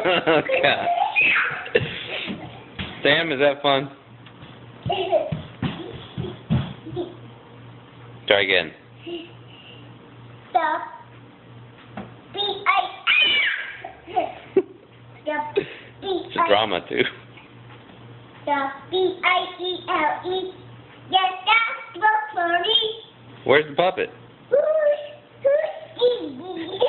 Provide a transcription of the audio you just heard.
Oh, God. Sam, is that fun? Try again. It's a drama, too. The B-I-E-L-E. Yes, that's the police. Where's the puppet? Who's eating?